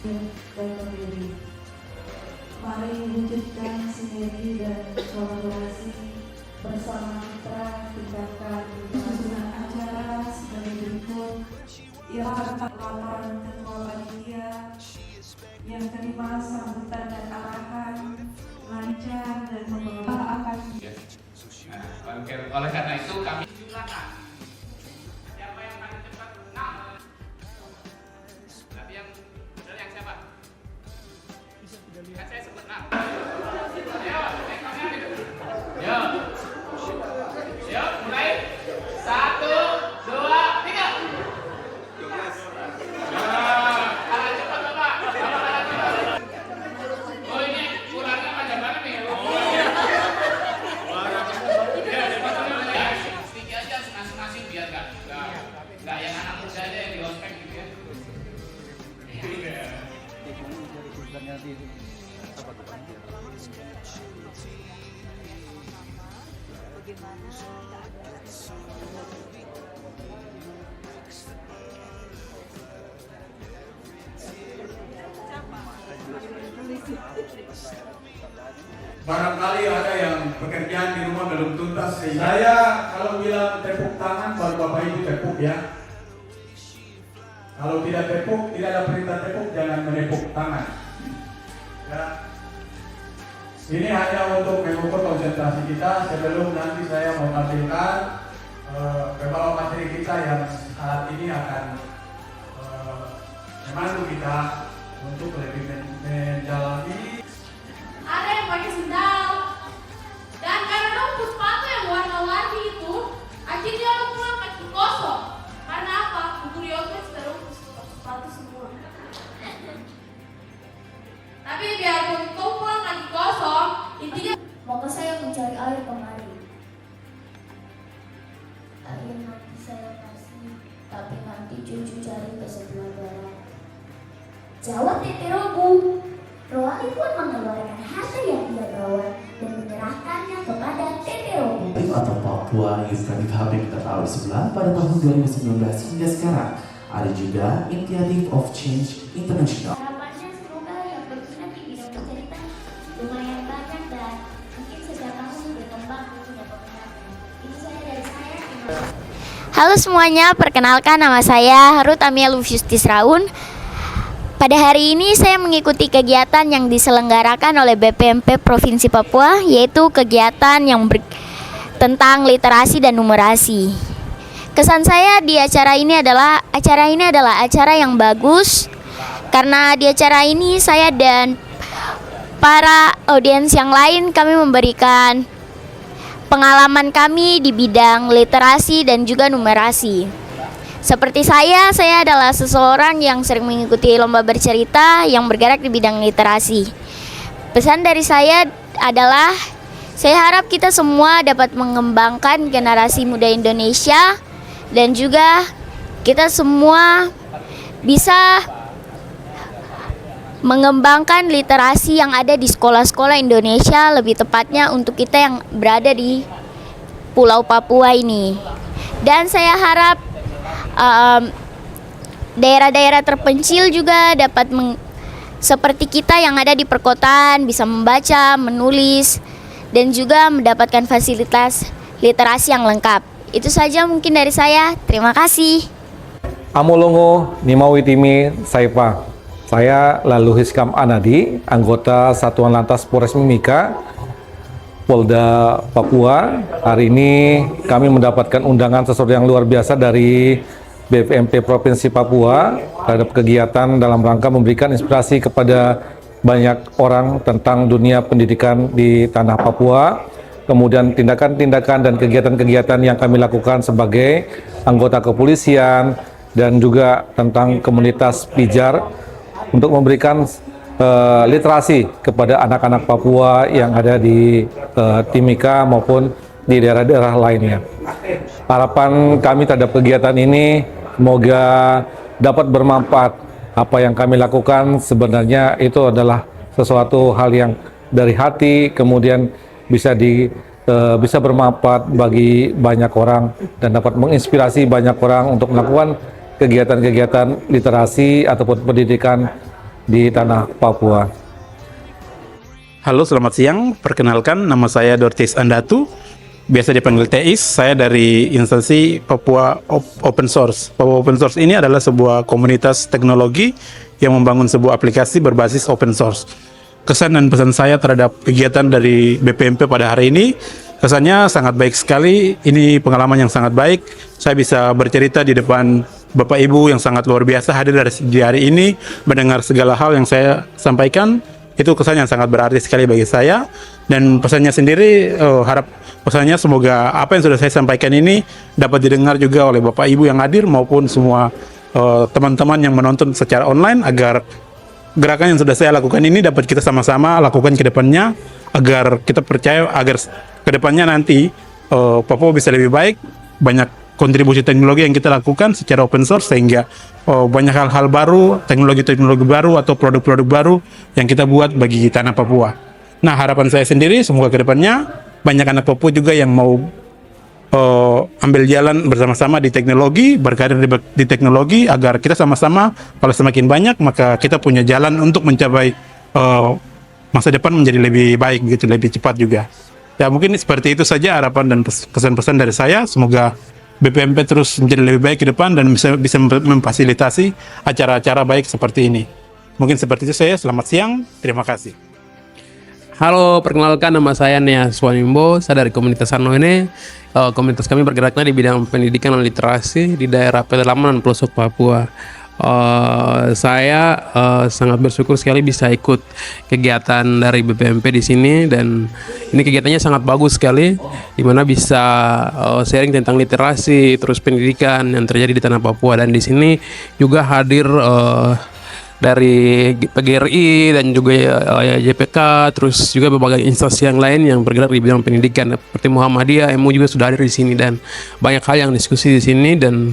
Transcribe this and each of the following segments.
dan pemilih. Mari wujudkan sinergi dan kolaborasi bersama mitra, tingkatkan penyusunan acara sebagai berikut. Ialah laporan ketua panitia, yang kelima sambutan dan arahan lancar dan membawa akan. Oleh karena itu kami silakan. Siapa yang paling cepat? Tapi yang benar yang siapa? Kan saya sebut Ayo, Yo, mulai. 1, 2, 3. Kalah cepat Bapak. Oh ini kurangnya macam mana nih? Sedikit aja masing-masing biar nggak yang anak muda aja yang di ospek gitu ya. Barangkali ada yang pekerjaan di rumah belum tuntas. Saya kalau bilang tepuk tangan baru Bapak Ibu tepuk ya. Kalau tidak tepuk, tidak ada perintah tepuk, jangan menepuk tangan. Ya. Ini hanya untuk mengukur konsentrasi kita sebelum nanti saya mau tampilkan pembawa materi kita yang saat ini akan memandu kita untuk lebih menjalani. Ada yang pakai sendal, dan karena rumput sepatu yang warna-warni itu, akhirnya lo pulang kaki kosong. Karena apa? Buku Ryoga sudah rumput sepatu semua. Tapi biarpun kau pulang kaki kosong, intinya maka saya mencari air kemari. Air nanti saya kasih, tapi nanti cucu cari ke sebelah barat. Jawab Tete Robu. Roali pun mengeluarkan harta yang ia bawa dan menyerahkannya kepada Tete Robu. Atau Papua Youth Republic tertarik sebelah pada tahun 2019 hingga sekarang. Ada juga Initiative of Change International. Harapannya semoga yang berminat di bidang bercerita lumayan banyak dan mungkin setiap tahun berkembang punya peminatnya. Itu saja dari saya. Terima kasih. Halo semuanya, perkenalkan nama saya Ruth Amia Lufiustis Raun. Pada hari ini saya mengikuti kegiatan yang diselenggarakan oleh BPMP Provinsi Papua, yaitu kegiatan yang tentang literasi dan numerasi. Kesan saya di acara ini adalah acara yang bagus, karena di acara ini saya dan para audiens yang lain kami memberikan pengalaman kami di bidang literasi dan juga numerasi. Seperti saya adalah seseorang yang sering mengikuti lomba bercerita yang bergerak di bidang literasi. Pesan dari saya adalah, saya harap kita semua dapat mengembangkan generasi muda Indonesia dan juga kita semua bisa mengembangkan literasi yang ada di sekolah-sekolah Indonesia, lebih tepatnya untuk kita yang berada di Pulau Papua ini. Dan saya harap daerah-daerah terpencil juga dapat seperti kita yang ada di perkotaan bisa membaca, menulis, dan juga mendapatkan fasilitas literasi yang lengkap. Itu saja mungkin dari saya. Terima kasih. Amolongo Nimawitimi Saipa. Saya Lalu Hiskam Anadi, anggota Satuan Lantas Polres Mimika, Polda Papua. Hari ini kami mendapatkan undangan sesuatu yang luar biasa dari BPMP Provinsi Papua terhadap kegiatan dalam rangka memberikan inspirasi kepada banyak orang tentang dunia pendidikan di tanah Papua. Kemudian tindakan-tindakan dan kegiatan-kegiatan yang kami lakukan sebagai anggota kepolisian dan juga tentang komunitas pijar untuk memberikan literasi kepada anak-anak Papua yang ada di Timika maupun di daerah-daerah lainnya. Harapan kami terhadap kegiatan ini semoga dapat bermanfaat. Apa yang kami lakukan sebenarnya itu adalah sesuatu hal yang dari hati, kemudian bisa bermanfaat bagi banyak orang dan dapat menginspirasi banyak orang untuk melakukan kegiatan-kegiatan literasi ataupun pendidikan di tanah Papua. Halo, selamat siang. Perkenalkan, nama saya Dortis Andatu. Biasa dipanggil Teis. Saya dari instansi Papua Open Source. Papua Open Source ini adalah sebuah komunitas teknologi yang membangun sebuah aplikasi berbasis open source. Kesan dan pesan saya terhadap kegiatan dari BPMP pada hari ini, kesannya sangat baik sekali. Ini pengalaman yang sangat baik. Saya bisa bercerita di depan Bapak Ibu yang sangat luar biasa hadir di hari ini, mendengar segala hal yang saya sampaikan. Itu kesan yang sangat berarti sekali bagi saya. Dan pesannya sendiri, pesannya semoga apa yang sudah saya sampaikan ini dapat didengar juga oleh Bapak Ibu yang hadir maupun semua teman-teman yang menonton secara online, agar gerakan yang sudah saya lakukan ini dapat kita sama-sama lakukan ke depannya, agar kita percaya agar ke depannya nanti Papua bisa lebih baik. Banyak kontribusi teknologi yang kita lakukan secara open source, sehingga banyak hal-hal baru, teknologi-teknologi baru atau produk-produk baru yang kita buat bagi tanah Papua. Nah, harapan saya sendiri semoga ke depannya banyak anak Papua juga yang mau ambil jalan bersama-sama di teknologi, berkarir di teknologi, agar kita sama-sama, kalau semakin banyak maka kita punya jalan untuk mencapai masa depan menjadi lebih baik, gitu, lebih cepat juga. Ya, mungkin seperti itu saja harapan dan pesan-pesan dari saya. Semoga BPMP terus menjadi lebih baik ke depan dan bisa memfasilitasi acara-acara baik seperti ini. Mungkin seperti itu saya. Selamat siang, terima kasih. Halo, perkenalkan, nama saya Nia Swanimbo, saya dari komunitas Anoene. Komunitas kami bergeraknya di bidang pendidikan dan literasi di daerah pedalaman dan pelosok Papua. Saya sangat bersyukur sekali bisa ikut kegiatan dari BPMP di sini, dan ini kegiatannya sangat bagus sekali, di mana bisa sharing tentang literasi terus pendidikan yang terjadi di tanah Papua. Dan di sini juga hadir dari PGRI dan juga JPK, terus juga berbagai instansi yang lain yang bergerak di bidang pendidikan seperti Muhammadiyah, MU juga sudah hadir di sini, dan banyak hal yang diskusi di sini. Dan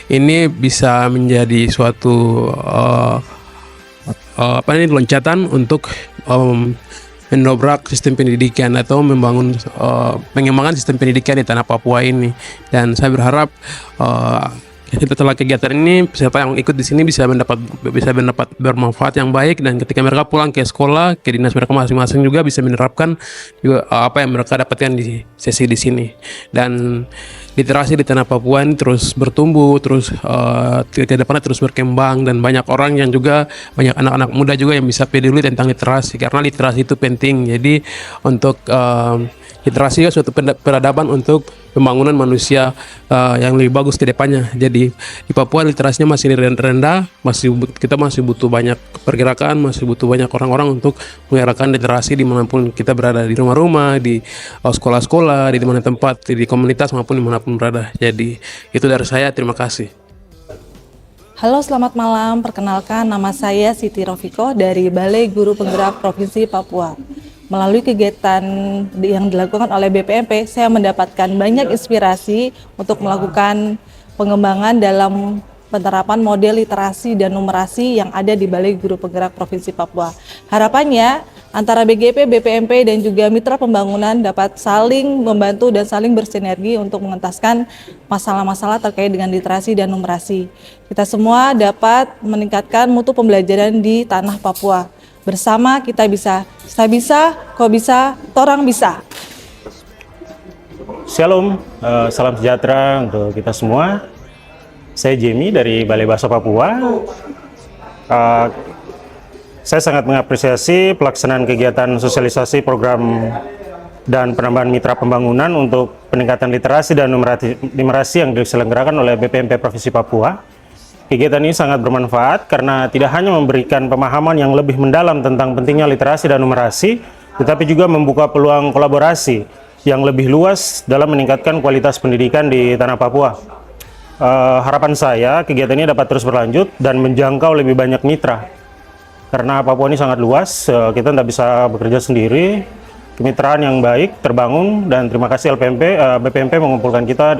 ini bisa menjadi suatu loncatan untuk mendobrak sistem pendidikan atau membangun pengembangan sistem pendidikan di tanah Papua ini. Dan saya berharap setelah kegiatan ini peserta yang ikut di sini bisa mendapat bermanfaat yang baik, dan ketika mereka pulang ke sekolah, ke dinas mereka masing-masing juga bisa menerapkan juga apa yang mereka dapatkan di sesi di sini. Dan literasi di tanah Papua ini terus bertumbuh, terus ke depannya terus berkembang, dan banyak orang yang juga, banyak anak-anak muda juga yang bisa peduli tentang literasi, karena literasi itu penting. Jadi untuk literasi juga suatu peradaban untuk pembangunan manusia yang lebih bagus ke depannya. Jadi di Papua literasinya masih rendah, kita masih butuh banyak pergerakan, masih butuh banyak orang-orang untuk menggerakkan literasi dimanapun kita berada, di rumah-rumah, di sekolah-sekolah, di mana tempat, di komunitas maupun dimanapun berada. Jadi itu dari saya, terima kasih. Halo, selamat malam. Perkenalkan, nama saya Siti Rofiko dari Balai Guru Penggerak Provinsi Papua. Melalui kegiatan yang dilakukan oleh BPMP, saya mendapatkan banyak inspirasi untuk melakukan pengembangan dalam penerapan model literasi dan numerasi yang ada di Balai Guru Penggerak Provinsi Papua. Harapannya, antara BGP, BPMP, dan juga mitra pembangunan dapat saling membantu dan saling bersinergi untuk mengentaskan masalah-masalah terkait dengan literasi dan numerasi. Kita semua dapat meningkatkan mutu pembelajaran di tanah Papua. Bersama kita bisa, saya bisa, kau bisa, torang bisa. Shalom, salam sejahtera untuk kita semua. Saya Jamie dari Balai Bahasa Papua. Saya sangat mengapresiasi pelaksanaan kegiatan sosialisasi program dan penambahan mitra pembangunan untuk peningkatan literasi dan numerasi yang diselenggarakan oleh BPMP Provinsi Papua. Kegiatan ini sangat bermanfaat karena tidak hanya memberikan pemahaman yang lebih mendalam tentang pentingnya literasi dan numerasi, tetapi juga membuka peluang kolaborasi yang lebih luas dalam meningkatkan kualitas pendidikan di tanah Papua. Harapan saya kegiatan ini dapat terus berlanjut dan menjangkau lebih banyak mitra. Karena Papua ini sangat luas, kita tidak bisa bekerja sendiri. Kemitraan yang baik terbangun, dan terima kasih BPMP mengumpulkan kita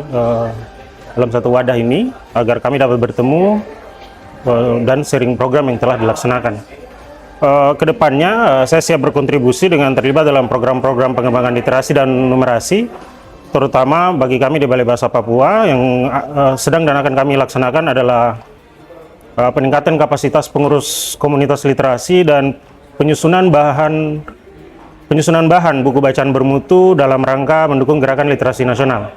dalam satu wadah ini agar kami dapat bertemu dan sharing program yang telah dilaksanakan. Kedepannya saya siap berkontribusi dengan terlibat dalam program-program pengembangan literasi dan numerasi, terutama bagi kami di Balai Bahasa Papua. Yang sedang dan akan kami laksanakan adalah peningkatan kapasitas pengurus komunitas literasi dan penyusunan bahan buku bacaan bermutu dalam rangka mendukung gerakan literasi nasional.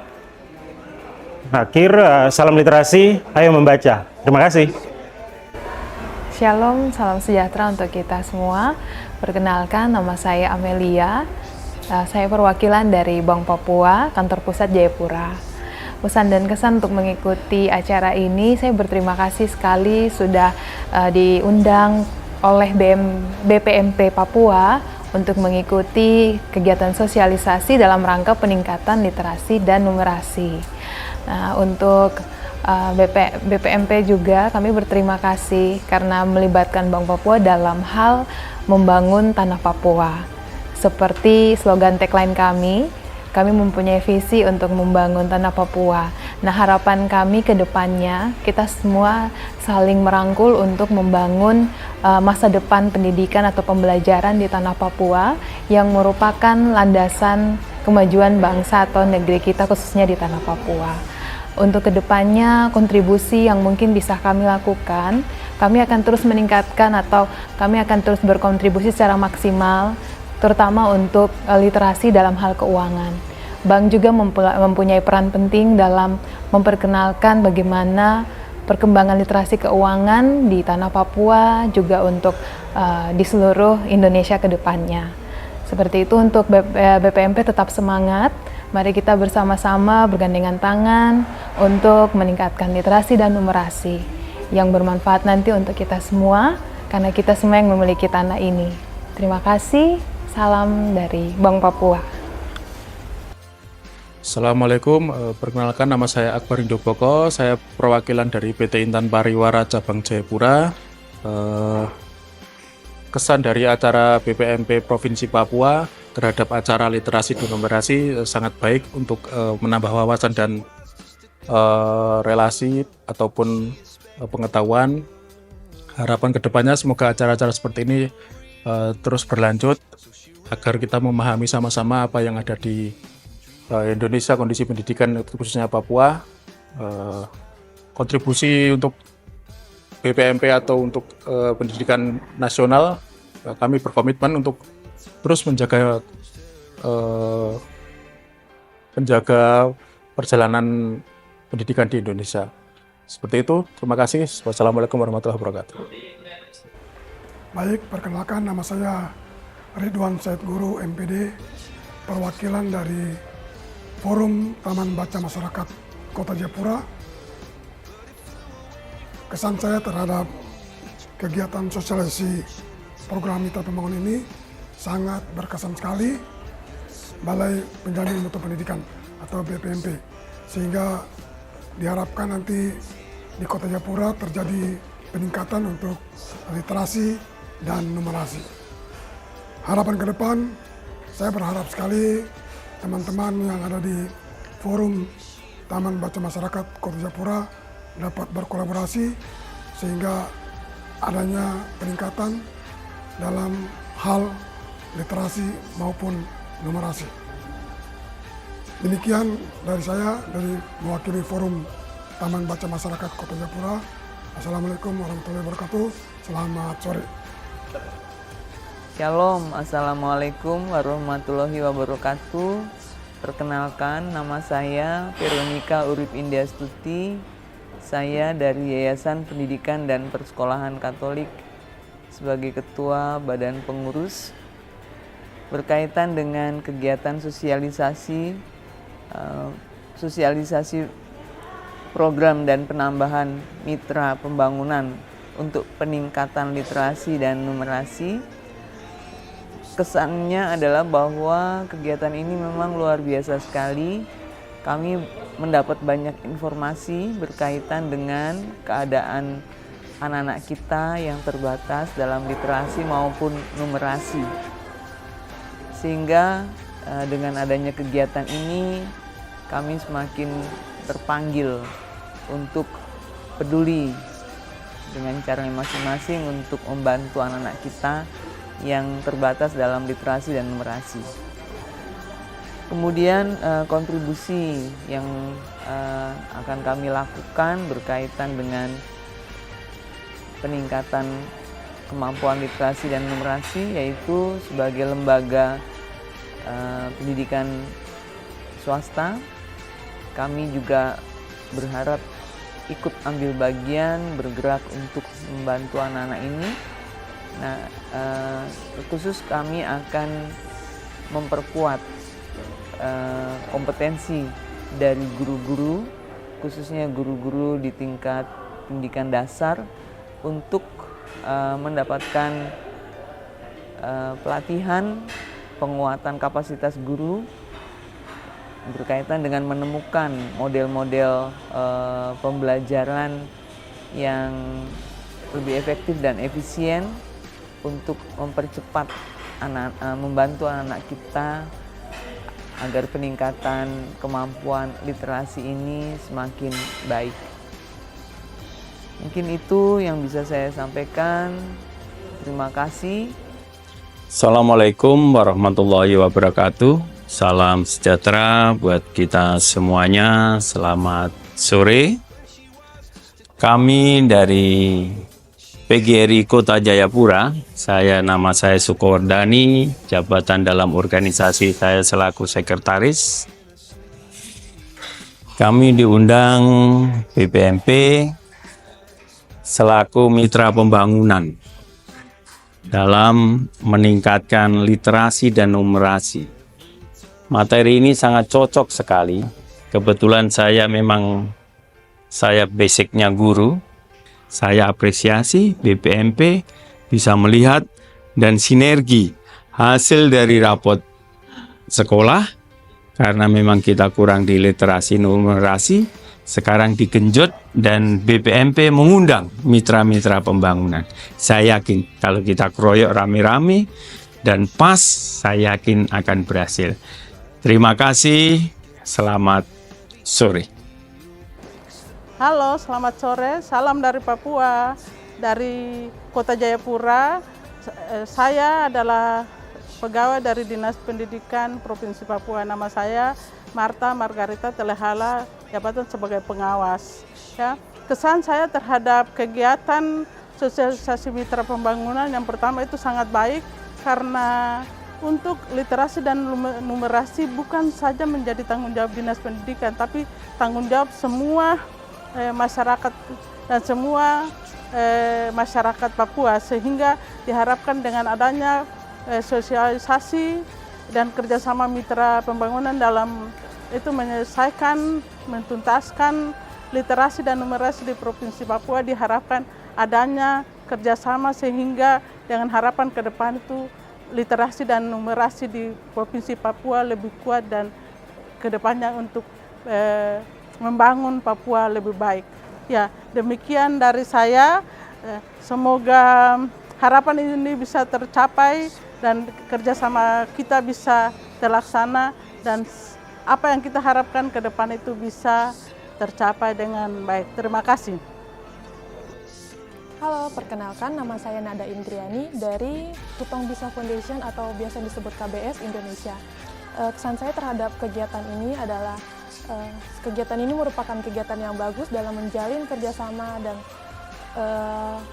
Akhir, salam literasi, ayo membaca. Terima kasih. Shalom, salam sejahtera untuk kita semua. Perkenalkan, nama saya Amelia. Saya perwakilan dari Bank Papua, kantor pusat Jayapura. Pesan dan kesan untuk mengikuti acara ini, saya berterima kasih sekali sudah diundang oleh BPMP Papua untuk mengikuti kegiatan sosialisasi dalam rangka peningkatan literasi dan numerasi. Nah, untuk BPMP juga kami berterima kasih karena melibatkan Bank Papua dalam hal membangun tanah Papua. Seperti slogan tagline kami mempunyai visi untuk membangun tanah Papua. Nah, harapan kami ke depannya, kita semua saling merangkul untuk membangun masa depan pendidikan atau pembelajaran di tanah Papua yang merupakan landasan kemajuan bangsa atau negeri kita, khususnya di tanah Papua. Untuk kedepannya, kontribusi yang mungkin bisa kami lakukan, kami akan terus meningkatkan atau kami akan terus berkontribusi secara maksimal, terutama untuk literasi dalam hal keuangan. Bank juga mempunyai peran penting dalam memperkenalkan bagaimana perkembangan literasi keuangan di tanah Papua, juga untuk di seluruh Indonesia ke depannya. Seperti itu, untuk BPMP tetap semangat. Mari kita bersama-sama bergandengan tangan untuk meningkatkan literasi dan numerasi yang bermanfaat nanti untuk kita semua, karena kita semua yang memiliki tanah ini. Terima kasih. Salam dari Bank Papua. Assalamualaikum, perkenalkan nama saya Akbar Indoboko, saya perwakilan dari PT Intan Pariwara Cabang Jayapura. Kesan dari acara BPMP Provinsi Papua terhadap acara literasi dan numerasi sangat baik untuk menambah wawasan dan relasi ataupun pengetahuan. Harapan kedepannya semoga acara-acara seperti ini terus berlanjut agar kita memahami sama-sama apa yang ada di Indonesia, kondisi pendidikan khususnya Papua. Kontribusi untuk BPMP atau untuk pendidikan nasional, kami berkomitmen untuk terus menjaga perjalanan pendidikan di Indonesia. Seperti itu, terima kasih. Wassalamualaikum warahmatullahi wabarakatuh. Baik, perkenalkan, nama saya Ridwan Said Guru, MPD, perwakilan dari Forum Taman Baca Masyarakat Kota Jayapura. Kesan saya terhadap kegiatan sosialisasi program Mitra Pembangunan ini sangat berkesan sekali. Balai Penjamin Mutu Pendidikan atau BPMP, sehingga diharapkan nanti di Kota Jayapura terjadi peningkatan untuk literasi dan numerasi. Harapan ke depan, saya berharap sekali teman-teman yang ada di Forum Taman Baca Masyarakat Kota Jayapura dapat berkolaborasi sehingga adanya peningkatan dalam hal literasi maupun numerasi. Demikian dari saya, dari mewakili Forum Taman Baca Masyarakat Kota Jayapura. Assalamualaikum warahmatullahi wabarakatuh. Selamat sore. Shalom, Assalamualaikum warahmatullahi wabarakatuh. Perkenalkan, nama saya Veronica Urip Indiastuti. Saya dari Yayasan Pendidikan dan Persekolahan Katolik sebagai Ketua Badan Pengurus. Berkaitan dengan kegiatan sosialisasi program dan penambahan mitra pembangunan untuk peningkatan literasi dan numerasi. Kesannya adalah bahwa kegiatan ini memang luar biasa sekali. Kami mendapat banyak informasi berkaitan dengan keadaan anak-anak kita yang terbatas dalam literasi maupun numerasi. Sehingga dengan adanya kegiatan ini, kami semakin terpanggil untuk peduli dengan caranya masing-masing untuk membantu anak-anak kita yang terbatas dalam literasi dan numerasi. Kemudian kontribusi yang akan kami lakukan berkaitan dengan peningkatan kemampuan literasi dan numerasi, yaitu sebagai lembaga pendidikan swasta, kami juga berharap ikut ambil bagian bergerak untuk membantu anak-anak ini. Nah, khusus kami akan memperkuat kompetensi dari guru-guru, khususnya guru-guru di tingkat pendidikan dasar, untuk mendapatkan pelatihan penguatan kapasitas guru berkaitan dengan menemukan model-model pembelajaran yang lebih efektif dan efisien untuk mempercepat membantu anak-anak kita agar peningkatan kemampuan literasi ini semakin baik. Mungkin itu yang bisa saya sampaikan. Terima kasih. Assalamualaikum warahmatullahi wabarakatuh. Salam sejahtera buat kita semuanya. Selamat sore. Kami dari PGRI Kota Jayapura, nama saya Sukowardani, jabatan dalam organisasi saya selaku sekretaris. Kami diundang BPMP selaku mitra pembangunan dalam meningkatkan literasi dan numerasi. Materi ini sangat cocok sekali. Kebetulan saya basicnya guru. Saya apresiasi BPMP bisa melihat dan sinergi hasil dari rapot sekolah, karena memang kita kurang di literasi numerasi, sekarang digenjot dan BPMP mengundang mitra-mitra pembangunan. Saya yakin kalau kita keroyok rame-rame dan pas, saya yakin akan berhasil. Terima kasih, selamat sore. Halo, selamat sore. Salam dari Papua, dari Kota Jayapura. Saya adalah pegawai dari Dinas Pendidikan Provinsi Papua. Nama saya Marta Margarita Telehala, jabatan sebagai pengawas. Ya, kesan saya terhadap kegiatan sosialisasi mitra pembangunan yang pertama itu sangat baik, karena untuk literasi dan numerasi bukan saja menjadi tanggung jawab Dinas Pendidikan, tapi tanggung jawab semua masyarakat dan semua masyarakat Papua, sehingga diharapkan dengan adanya sosialisasi dan kerjasama mitra pembangunan dalam itu menyelesaikan, mentuntaskan literasi dan numerasi di Provinsi Papua, diharapkan adanya kerjasama sehingga dengan harapan ke depan itu literasi dan numerasi di Provinsi Papua lebih kuat dan kedepannya untuk membangun Papua lebih baik. Ya, demikian dari saya. Semoga harapan ini bisa tercapai dan kerjasama kita bisa terlaksana, dan apa yang kita harapkan ke depan itu bisa tercapai dengan baik. Terima kasih. Halo, perkenalkan nama saya Nada Indriani dari Tutong Bisa Foundation atau biasa disebut KBS Indonesia. Kesan saya terhadap kegiatan ini adalah kegiatan ini merupakan kegiatan yang bagus dalam menjalin kerjasama dan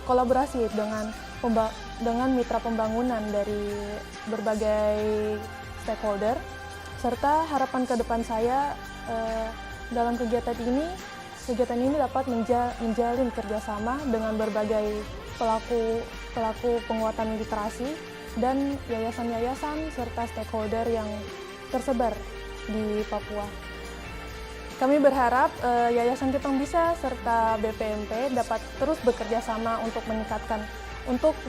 kolaborasi dengan mitra pembangunan dari berbagai stakeholder, serta harapan ke depan saya dalam kegiatan ini dapat menjalin kerjasama dengan berbagai pelaku penguatan literasi dan yayasan-yayasan serta stakeholder yang tersebar di Papua. Kami berharap Yayasan Tutong Bisa serta BPMP dapat terus bekerja sama untuk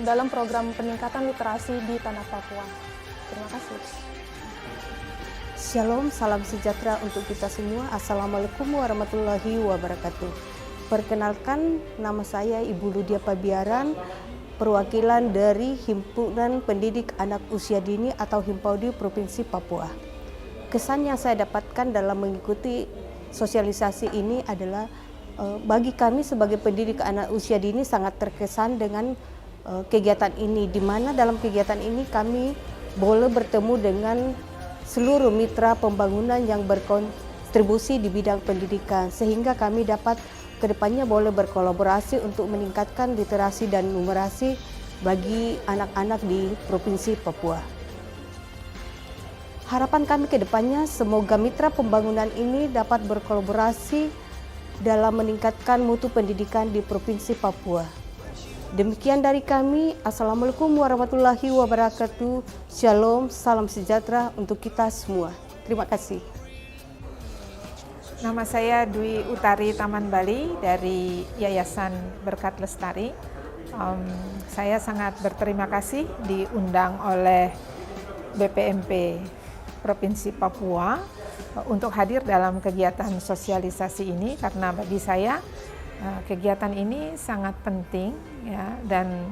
dalam program peningkatan literasi di tanah Papua. Terima kasih. Shalom, salam sejahtera untuk kita semua. Assalamualaikum warahmatullahi wabarakatuh. Perkenalkan, nama saya Ibu Ludia Pabiaran, perwakilan dari Himpunan Pendidik Anak Usia Dini atau Himpaudi Provinsi Papua. Kesan yang saya dapatkan dalam mengikuti sosialisasi ini adalah bagi kami sebagai pendidik anak usia dini sangat terkesan dengan kegiatan ini, di mana dalam kegiatan ini kami boleh bertemu dengan seluruh mitra pembangunan yang berkontribusi di bidang pendidikan, sehingga kami dapat kedepannya boleh berkolaborasi untuk meningkatkan literasi dan numerasi bagi anak-anak di Provinsi Papua. Harapan kami kedepannya semoga mitra pembangunan ini dapat berkolaborasi dalam meningkatkan mutu pendidikan di Provinsi Papua. Demikian dari kami. Assalamualaikum warahmatullahi wabarakatuh. Shalom, salam sejahtera untuk kita semua. Terima kasih. Nama saya Dwi Utari Taman Bali dari Yayasan Berkat Lestari. Saya sangat berterima kasih diundang oleh BPMP Provinsi Papua untuk hadir dalam kegiatan sosialisasi ini, karena bagi saya kegiatan ini sangat penting ya, dan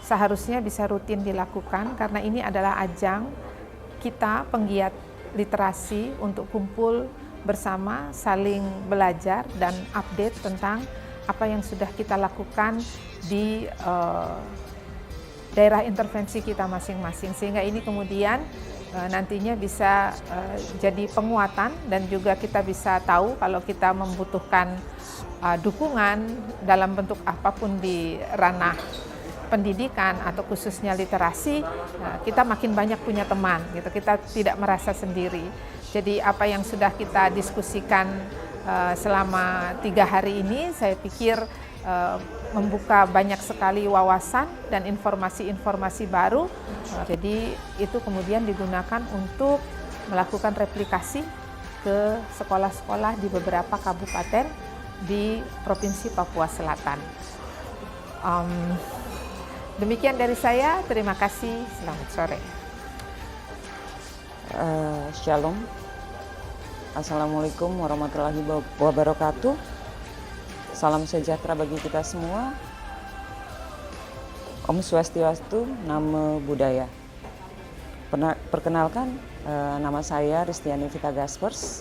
seharusnya bisa rutin dilakukan karena ini adalah ajang kita penggiat literasi untuk kumpul bersama, saling belajar dan update tentang apa yang sudah kita lakukan di daerah intervensi kita masing-masing, sehingga ini kemudian nantinya bisa jadi penguatan dan juga kita bisa tahu kalau kita membutuhkan dukungan dalam bentuk apapun di ranah pendidikan atau khususnya literasi, kita makin banyak punya teman gitu, kita tidak merasa sendiri. Jadi apa yang sudah kita diskusikan selama 3 hari ini, saya pikir membuka banyak sekali wawasan dan informasi-informasi baru. Jadi itu kemudian digunakan untuk melakukan replikasi ke sekolah-sekolah di beberapa kabupaten di Provinsi Papua Selatan. Demikian dari saya, terima kasih, selamat sore. Shalom, Assalamualaikum warahmatullahi wabarakatuh. Salam sejahtera bagi kita semua. Om Swastiastu, Namo Buddhaya. Perkenalkan, nama saya Ristiani Vita Gaspers.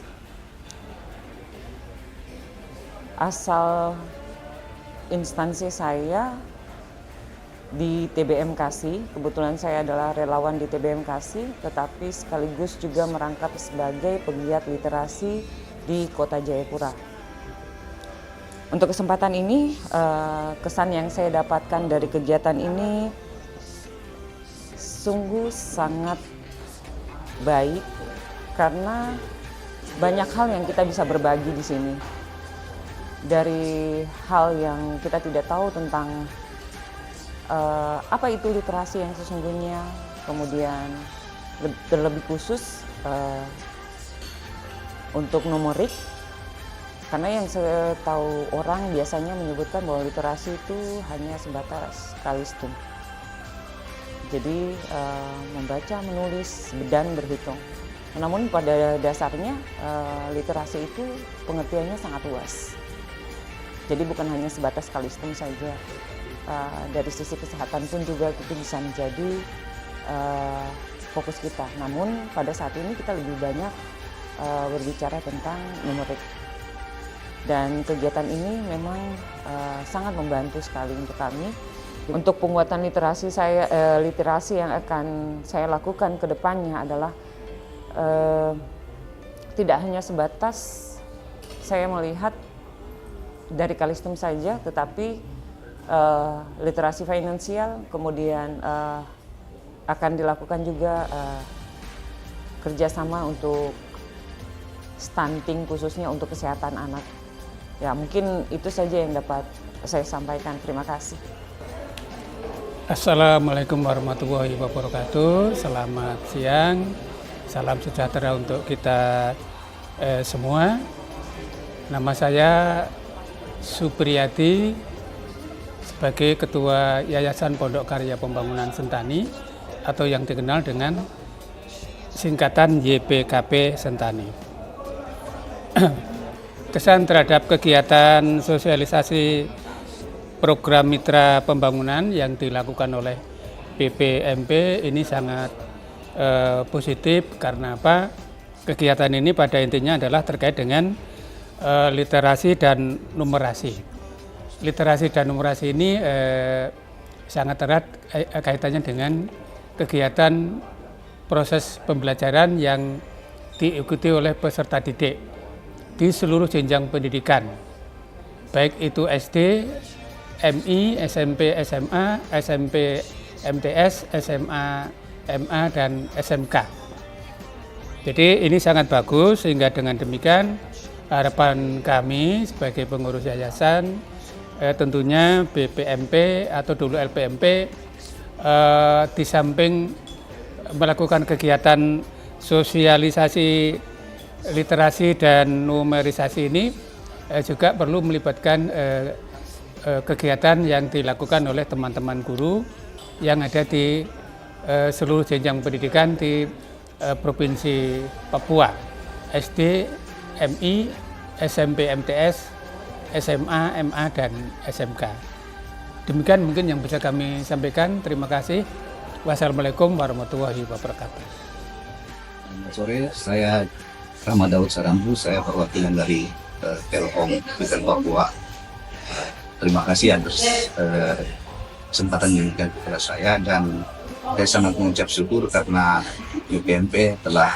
Asal instansi saya di TBM Kasih, kebetulan saya adalah relawan di TBM Kasih, tetapi sekaligus juga merangkap sebagai pegiat literasi di Kota Jayapura. Untuk kesempatan ini, kesan yang saya dapatkan dari kegiatan ini sungguh sangat baik karena banyak hal yang kita bisa berbagi di sini. Dari hal yang kita tidak tahu tentang apa itu literasi yang sesungguhnya, kemudian terlebih khusus untuk numerik, karena yang saya tahu orang biasanya menyebutkan bahwa literasi itu hanya sebatas kalistung. Jadi membaca, menulis, dan berhitung. Namun pada dasarnya literasi itu pengertiannya sangat luas. Jadi bukan hanya sebatas kalistung saja. Dari sisi kesehatan pun juga itu bisa menjadi fokus kita. Namun pada saat ini kita lebih banyak berbicara tentang numerik. Dan kegiatan ini memang sangat membantu sekali untuk kami. Untuk penguatan literasi literasi yang akan saya lakukan ke depannya adalah tidak hanya sebatas saya melihat dari kalistung saja, tetapi literasi finansial, kemudian akan dilakukan juga kerjasama untuk stunting, khususnya untuk kesehatan anak. Ya, mungkin itu saja yang dapat saya sampaikan. Terima kasih. Assalamualaikum warahmatullahi wabarakatuh. Selamat siang, salam sejahtera untuk kita semua. Nama saya Supriyati, sebagai Ketua Yayasan Pondok Karya Pembangunan Sentani atau yang dikenal dengan singkatan YPKP Sentani. Kesan terhadap kegiatan sosialisasi program mitra pembangunan yang dilakukan oleh BPMP ini sangat positif. Karena apa? Kegiatan ini pada intinya adalah terkait dengan literasi dan numerasi. Literasi dan numerasi ini sangat erat kaitannya dengan kegiatan proses pembelajaran yang diikuti oleh peserta didik di seluruh jenjang pendidikan. baik itu SD, MI, SMP, SMA, SMP, MTS, SMA, MA, dan SMK. Jadi ini sangat bagus, sehingga dengan demikian harapan kami sebagai pengurus yayasan, tentunya BPMP atau dulu LPMP, di samping melakukan kegiatan sosialisasi literasi dan numerisasi ini, juga perlu melibatkan kegiatan yang dilakukan oleh teman-teman guru yang ada di seluruh jenjang pendidikan di Provinsi Papua, SD, MI, SMP, MTS, SMA, MA, dan SMK. Demikian mungkin yang bisa kami sampaikan. Terima kasih. Wassalamualaikum warahmatullahi wabarakatuh. Selamat sore, saya Rahmat Daud Sarambu, saya perwakilan dari Telkom Vision Papua. Terima kasih atas kesempatan yang diberikan kepada saya, dan saya sangat mengucap syukur karena BPMP telah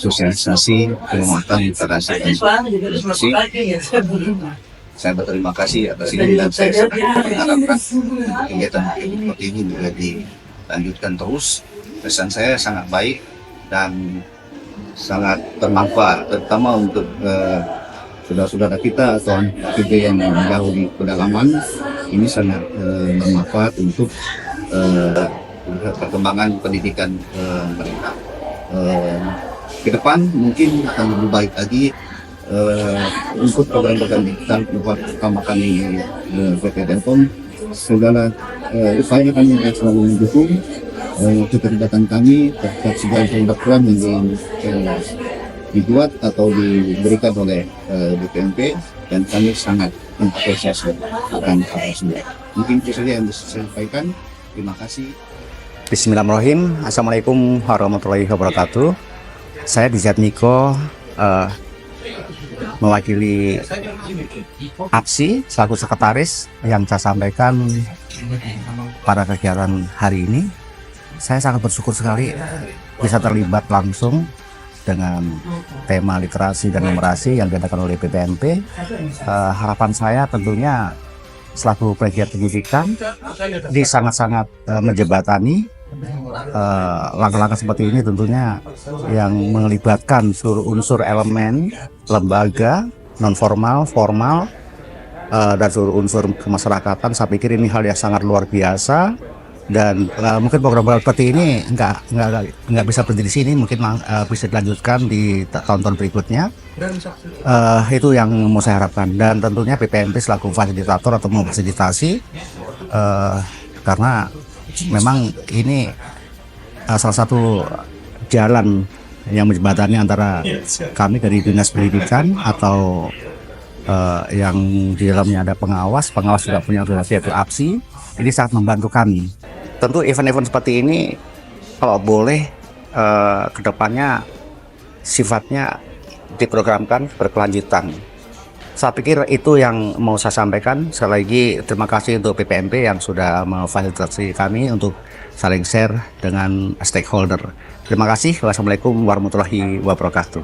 sosialisasi penguatan literasi dan numerasi. Saya berterima kasih atas ini, dan saya sangat mengharapkan kegiatan seperti ini juga dilanjutkan terus. Pesan saya sangat baik dan sangat bermanfaat, terutama untuk saudara-saudara kita atau juga yang jauh di pedalaman. Ini sangat bermanfaat untuk perkembangan pendidikan mereka. Ke depan mungkin akan lebih baik lagi untuk program-program digital bersama kami PT Telkom. Segala upaya kami akan selalu mendukung keterlibatan kami terhadap segala program yang dibuat atau diberikan oleh BPMP, dan kami sangat mengapresiasi akan hal tersebut. Mungkin itu saja yang bisa saya sampaikan. Terima kasih. Bismillahirrahmanirrahim. Assalamualaikum warahmatullahi wabarakatuh. Saya Dizat Niko, mewakili APSI selaku sekretaris yang saya sampaikan pada kegiatan hari ini. Saya sangat bersyukur sekali bisa terlibat langsung dengan tema literasi dan numerasi yang diadakan oleh BPMP. Harapan saya tentunya selaku pegiat pendidikan ini sangat-sangat menjembatani langkah-langkah seperti ini, tentunya yang melibatkan seluruh unsur elemen lembaga non formal, formal, dan seluruh unsur kemasyarakatan. Saya pikir ini hal yang sangat luar biasa. Dan mungkin program-program seperti ini nggak bisa berhenti di sini, mungkin bisa dilanjutkan di tahun-tahun berikutnya. Itu yang mau saya harapkan, dan tentunya BPMP selaku fasilitator atau memfasilitasi, karena memang ini salah satu jalan yang menjembatani antara kami dari Dinas Pendidikan atau yang di dalamnya ada pengawas juga punya organisasi yaitu APSI. Ini sangat membantu kami. Tentu event-event seperti ini kalau boleh kedepannya sifatnya diprogramkan berkelanjutan. Saya pikir itu yang mau saya sampaikan. Sekali lagi terima kasih untuk BPMP yang sudah memfasilitasi kami untuk saling share dengan stakeholder. Terima kasih. Wassalamualaikum warahmatullahi wabarakatuh.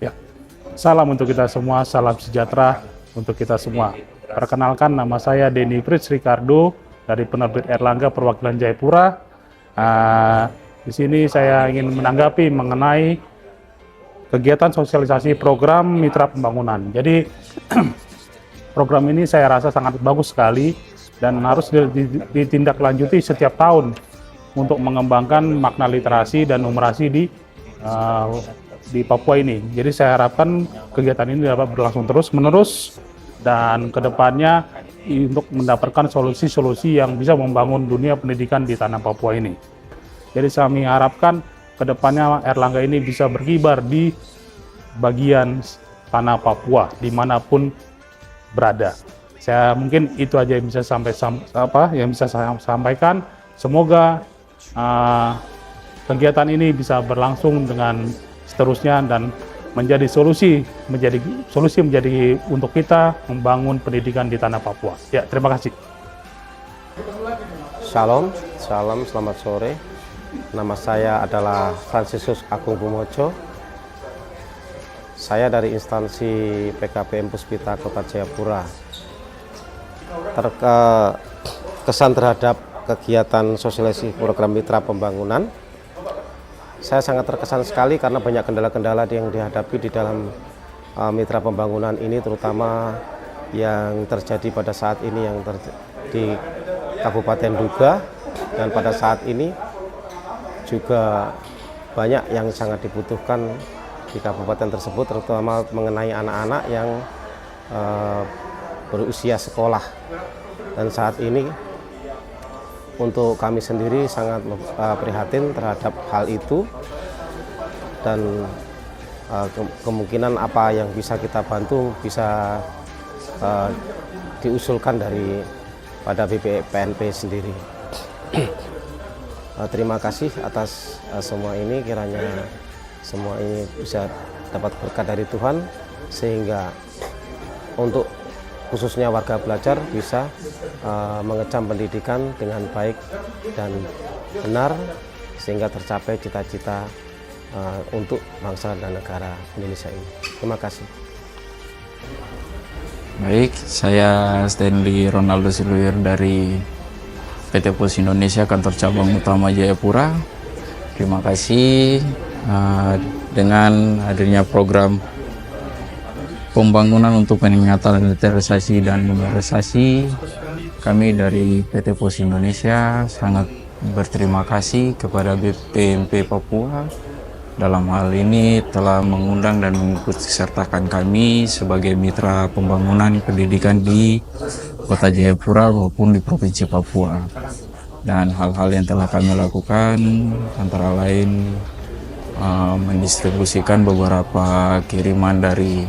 Ya, salam untuk kita semua, salam sejahtera untuk kita semua. Perkenalkan, nama saya Denny Fritz Ricardo dari penerbit Erlangga perwakilan Jayapura. Di sini saya ingin menanggapi mengenai kegiatan sosialisasi program Mitra Pembangunan. Jadi program ini saya rasa sangat bagus sekali dan harus ditindaklanjuti setiap tahun untuk mengembangkan makna literasi dan numerasi di Papua ini. Jadi saya harapkan kegiatan ini dapat berlangsung terus-menerus dan kedepannya untuk mendapatkan solusi-solusi yang bisa membangun dunia pendidikan di tanah Papua ini. Jadi kami harapkan kedepannya Erlangga ini bisa berkibar di bagian tanah Papua dimanapun berada. Saya mungkin itu aja yang bisa saya sampaikan. Semoga kegiatan ini bisa berlangsung dengan seterusnya dan menjadi solusi untuk kita membangun pendidikan di tanah Papua. Ya, terima kasih. Salam, selamat sore. Nama saya adalah Fransiskus Agung Bumojo. Saya dari instansi PKPM Puspita Kota Jayapura. Kesan terhadap kegiatan sosialisasi program Mitra Pembangunan, saya sangat terkesan sekali karena banyak kendala-kendala yang dihadapi di dalam Mitra Pembangunan ini, terutama yang terjadi pada saat ini yang di Kabupaten Duga, dan pada saat ini juga banyak yang sangat dibutuhkan di kabupaten tersebut, terutama mengenai anak-anak yang berusia sekolah. Dan saat ini untuk kami sendiri sangat prihatin terhadap hal itu, dan kemungkinan apa yang bisa kita bantu bisa diusulkan dari pada BPNP sendiri. Terima kasih atas semua ini, kiranya semua ini bisa dapat berkat dari Tuhan, sehingga untuk khususnya warga belajar bisa mengecam pendidikan dengan baik dan benar, sehingga tercapai cita-cita untuk bangsa dan negara Indonesia ini. Terima kasih. Baik, saya Stanley Ronaldo Siluir dari PT Pos Indonesia Kantor Cabang Utama Jayapura. Terima kasih dengan hadirnya program pembangunan untuk peningkatan literasi dan numerisasi, kami dari PT Pos Indonesia sangat berterima kasih kepada BPMP Papua dalam hal ini telah mengundang dan mengikut sertakan kami sebagai mitra pembangunan pendidikan di Kota Jayapura maupun di Provinsi Papua. Dan hal-hal yang telah kami lakukan antara lain mendistribusikan beberapa kiriman dari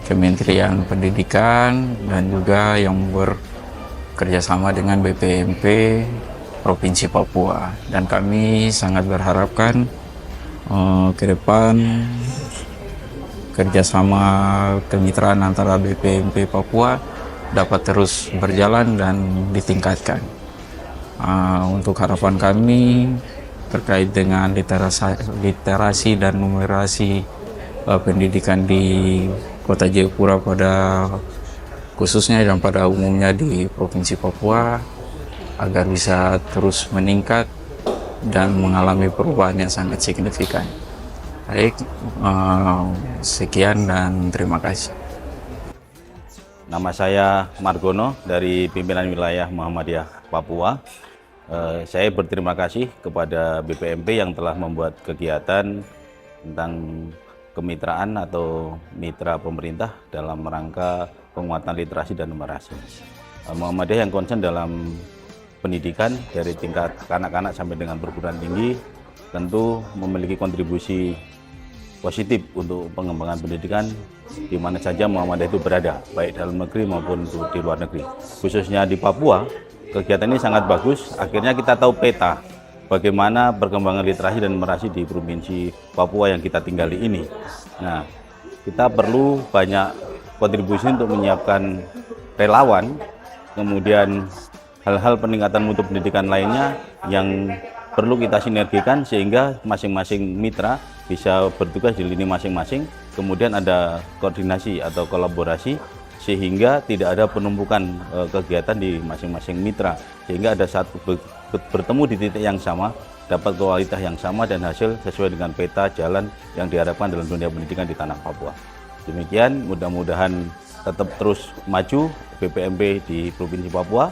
Kementerian Pendidikan dan juga yang bekerjasama dengan BPMP Provinsi Papua. Dan kami sangat berharapkan ke depan kerjasama kemitraan antara BPMP Papua dapat terus berjalan dan ditingkatkan. Untuk harapan kami terkait dengan literasi dan numerasi pendidikan di Kota Jayapura pada khususnya dan pada umumnya di Provinsi Papua agar bisa terus meningkat dan mengalami perubahan yang sangat signifikan. Baik, sekian dan terima kasih. Nama saya Margono dari pimpinan wilayah Muhammadiyah Papua. Saya berterima kasih kepada BPMP yang telah membuat kegiatan tentang kemitraan atau mitra pemerintah dalam rangka penguatan literasi dan numerasi. Muhammadiyah yang concern dalam pendidikan dari tingkat kanak-kanak sampai dengan perguruan tinggi tentu memiliki kontribusi positif untuk pengembangan pendidikan di mana saja Muhammadiyah itu berada, baik dalam negeri maupun di luar negeri. Khususnya di Papua, kegiatan ini sangat bagus. Akhirnya kita tahu peta bagaimana perkembangan literasi dan numerasi di Provinsi Papua yang kita tinggali ini. Nah, kita perlu banyak kontribusi untuk menyiapkan relawan, kemudian hal-hal peningkatan mutu pendidikan lainnya yang perlu kita sinergikan sehingga masing-masing mitra bisa bertugas di lini masing-masing, kemudian ada koordinasi atau kolaborasi sehingga tidak ada penumpukan kegiatan di masing-masing mitra, sehingga ada saat bertemu di titik yang sama, dapat kualitas yang sama dan hasil sesuai dengan peta jalan yang diharapkan dalam dunia pendidikan di tanah Papua. Demikian, mudah-mudahan tetap terus maju BPMP di Provinsi Papua.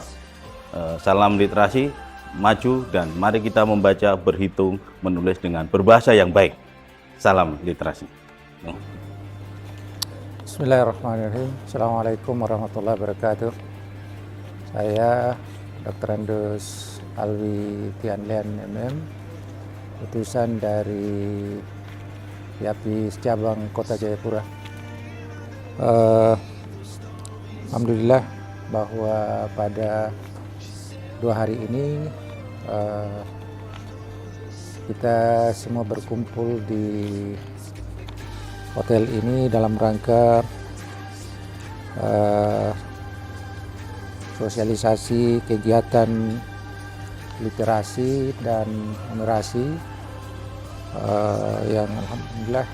Salam literasi, maju, dan mari kita membaca, berhitung, menulis dengan berbahasa yang baik. Salam literasi. Bismillahirrahmanirrahim. Assalamualaikum warahmatullahi wabarakatuh. Saya Dr. Andos Alwi Tianlian MM, utusan dari Yapis Cabang Kota Jayapura. Alhamdulillah bahwa pada 2 hari ini kita semua berkumpul di hotel ini dalam rangka sosialisasi kegiatan literasi dan numerasi yang alhamdulillah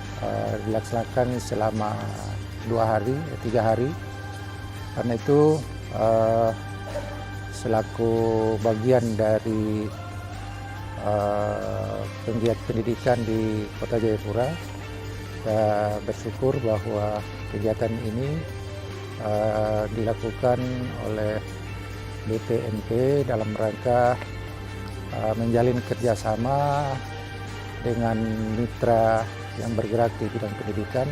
dilaksanakan selama 3 hari. Karena itu selaku bagian dari penggiat pendidikan di Kota Jayapura, kita bersyukur bahwa kegiatan ini dilakukan oleh BPMP dalam rangka menjalin kerjasama dengan mitra yang bergerak di bidang pendidikan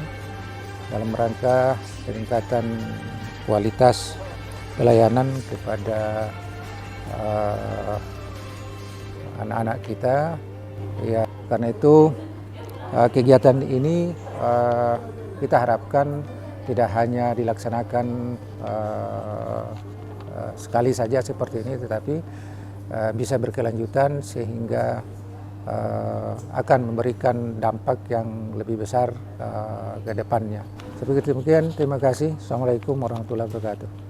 dalam rangka peningkatan kualitas pelayanan kepada anak-anak kita. Ya, karena itu kegiatan ini kita harapkan tidak hanya dilaksanakan sekali saja seperti ini, tetapi bisa berkelanjutan sehingga akan memberikan dampak yang lebih besar ke depannya. Seperti demikian, terima kasih. Assalamualaikum warahmatullahi wabarakatuh.